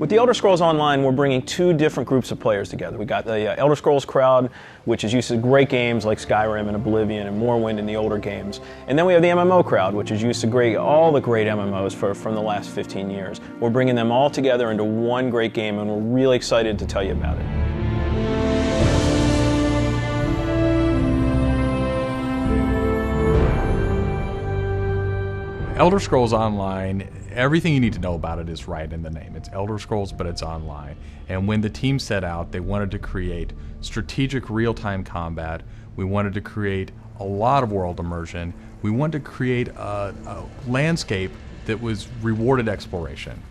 With the Elder Scrolls Online, we're bringing two different groups of players together. We got the Elder Scrolls crowd, which is used to great games like Skyrim and Oblivion and Morrowind and the older games. And then we have the MMO crowd, which is used to all the great MMOs from the last 15 years. We're bringing them all together into one great game, and we're really excited to tell you about it. Elder Scrolls Online, everything you need to know about it is right in the name. It's Elder Scrolls, but it's online. And when the team set out, they wanted to create strategic real-time combat. We wanted to create a lot of world immersion. We wanted to create a landscape that was rewarded exploration.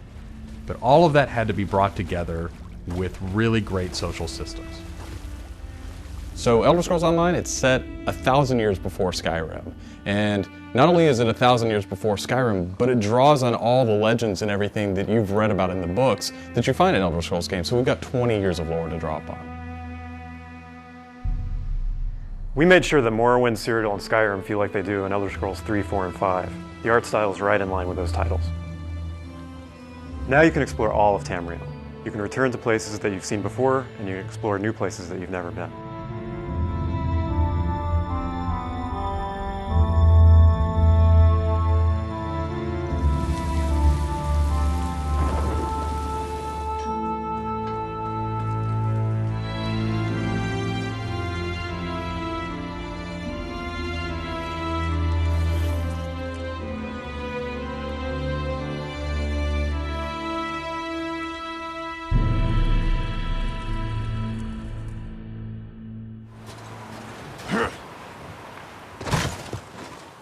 But all of that had to be brought together with really great social systems. So Elder Scrolls Online, it's set 1,000 years before Skyrim. And not only is it 1,000 years before Skyrim, but it draws on all the legends and everything that you've read about in the books that you find in Elder Scrolls games. So we've got 20 years of lore to draw upon. We made sure that Morrowind, Cyrodiil, and Skyrim feel like they do in Elder Scrolls 3, 4, and 5. The art style is right in line with those titles. Now you can explore all of Tamriel. You can return to places that you've seen before, and you can explore new places that you've never been.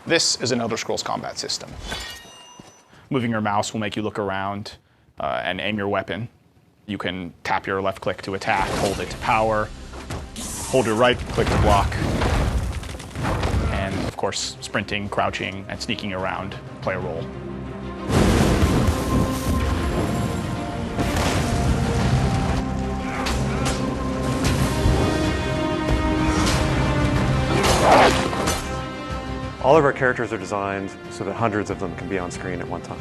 This is an Elder Scrolls combat system. Moving your mouse will make you look around and aim your weapon. You can tap your left click to attack, hold it to power, hold your right click to block, and of course sprinting, crouching, and sneaking around play a role. All of our characters are designed so that hundreds of them can be on screen at one time.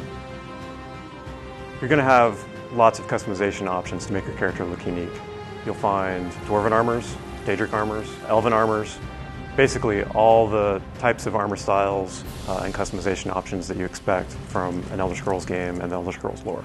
You're going to have lots of customization options to make your character look unique. You'll find Dwarven armors, Daedric armors, Elven armors, basically all the types of armor styles and customization options that you expect from an Elder Scrolls game and the Elder Scrolls lore.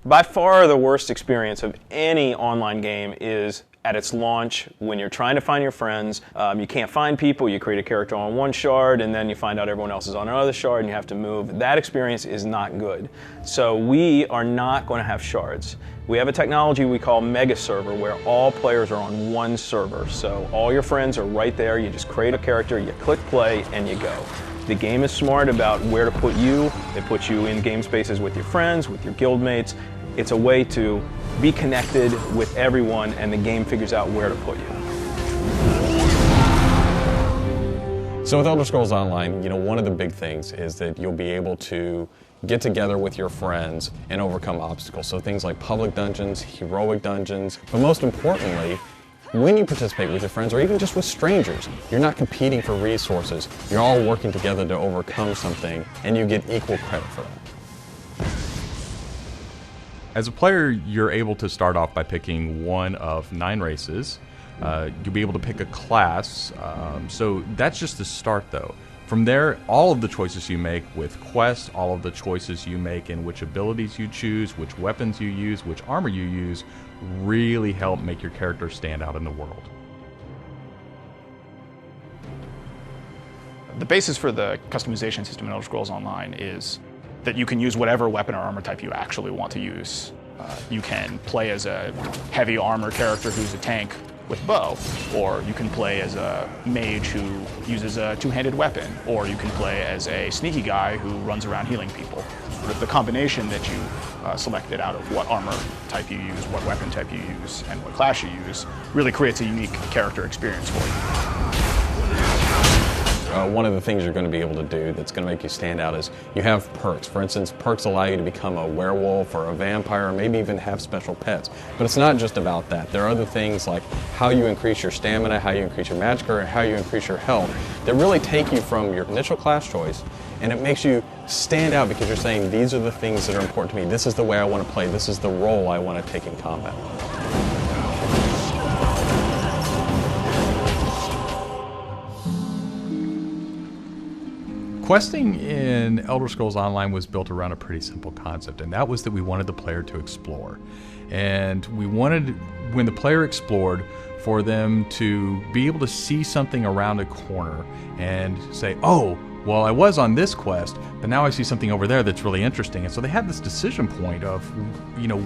By far the worst experience of any online game is at its launch, when you're trying to find your friends, you can't find people, you create a character on one shard, and then you find out everyone else is on another shard, and you have to move. That experience is not good. So we are not going to have shards. We have a technology we call Mega Server, where all players are on one server. So all your friends are right there, you just create a character, you click play, and you go. The game is smart about where to put you. They put you in game spaces with your friends, with your guildmates. It's a way to be connected with everyone, and the game figures out where to put you. So with Elder Scrolls Online, one of the big things is that you'll be able to get together with your friends and overcome obstacles. So things like public dungeons, heroic dungeons, but most importantly, when you participate with your friends or even just with strangers, you're not competing for resources. You're all working together to overcome something, and you get equal credit for that. As a player, you're able to start off by picking one of 9 races. You'll be able to pick a class. So that's just the start, though. From there, all of the choices you make with quests, all of the choices you make in which abilities you choose, which weapons you use, which armor you use, really help make your character stand out in the world. The basis for the customization system in Elder Scrolls Online is that you can use whatever weapon or armor type you actually want to use. You can play as a heavy armor character who's a tank with bow, or you can play as a mage who uses a two-handed weapon, or you can play as a sneaky guy who runs around healing people. Sort of the combination that you selected out of what armor type you use, what weapon type you use, and what class you use really creates a unique character experience for you. one of the things you're going to be able to do that's going to make you stand out is you have perks. For instance, perks allow you to become a werewolf or a vampire, or maybe even have special pets. But it's not just about that. There are other things like how you increase your stamina, how you increase your magic, or how you increase your health that really take you from your initial class choice, and it makes you stand out because you're saying, these are the things that are important to me. This is the way I want to play. This is the role I want to take in combat. Questing in Elder Scrolls Online was built around a pretty simple concept, and that was that we wanted the player to explore. And we wanted, when the player explored, for them to be able to see something around a corner and say, oh, well, I was on this quest, but now I see something over there that's really interesting. And so they had this decision point of,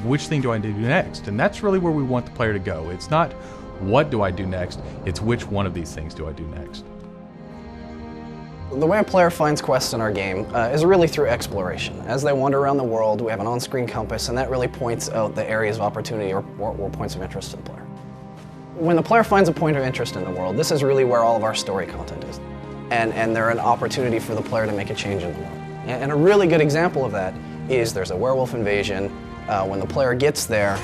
which thing do I do next? And that's really where we want the player to go. It's not what do I do next, it's which one of these things do I do next. The way a player finds quests in our game is really through exploration. As they wander around the world, we have an on-screen compass, and that really points out the areas of opportunity or points of interest to the player. When the player finds a point of interest in the world, this is really where all of our story content is. And they're an opportunity for the player to make a change in the world. And a really good example of that is there's a werewolf invasion. When the player gets there,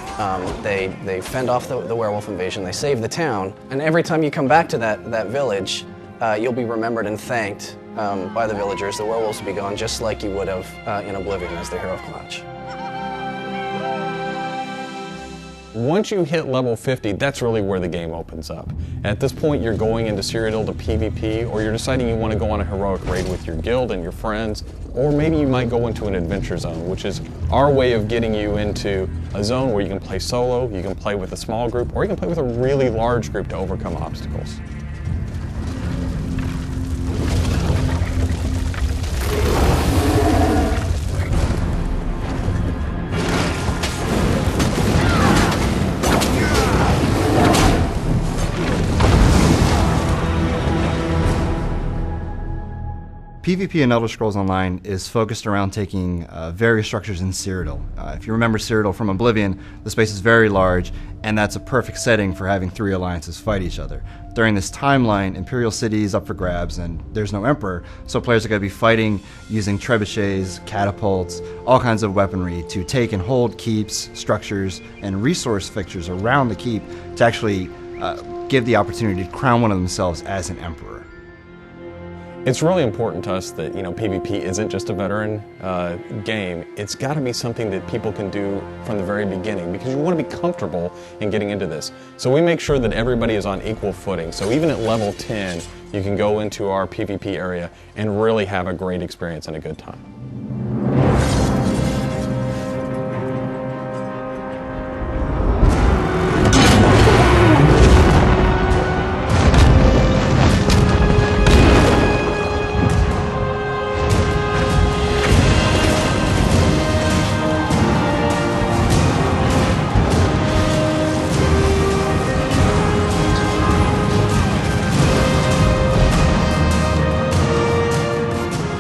they fend off the werewolf invasion, they save the town, and every time you come back to that village, you'll be remembered and thanked by the villagers. The werewolves will be gone just like you would have in Oblivion as the hero of Klatch. Once you hit level 50, that's really where the game opens up. At this point, you're going into Cyrodiil to PvP, or you're deciding you want to go on a heroic raid with your guild and your friends, or maybe you might go into an adventure zone, which is our way of getting you into a zone where you can play solo, you can play with a small group, or you can play with a really large group to overcome obstacles. PvP in Elder Scrolls Online is focused around taking various structures in Cyrodiil. If you remember Cyrodiil from Oblivion, the space is very large, and that's a perfect setting for having three alliances fight each other. During this timeline, Imperial City is up for grabs, and there's no Emperor, so players are going to be fighting using trebuchets, catapults, all kinds of weaponry to take and hold keeps, structures, and resource fixtures around the keep to actually give the opportunity to crown one of themselves as an Emperor. It's really important to us that PvP isn't just a veteran game. It's got to be something that people can do from the very beginning because you want to be comfortable in getting into this. So we make sure that everybody is on equal footing. So even at level 10, you can go into our PvP area and really have a great experience and a good time.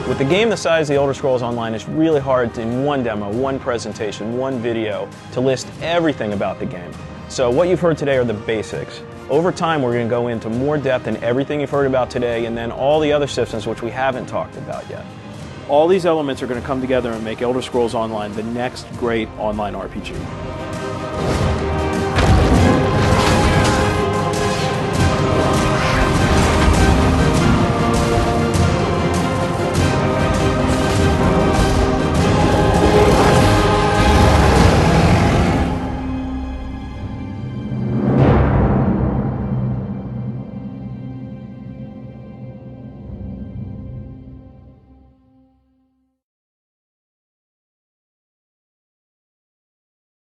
With a game the size of the Elder Scrolls Online, it's really hard in one demo, one presentation, one video to list everything about the game. So what you've heard today are the basics. Over time, we're going to go into more depth in everything you've heard about today, and then all the other systems which we haven't talked about yet. All these elements are going to come together and make Elder Scrolls Online the next great online RPG.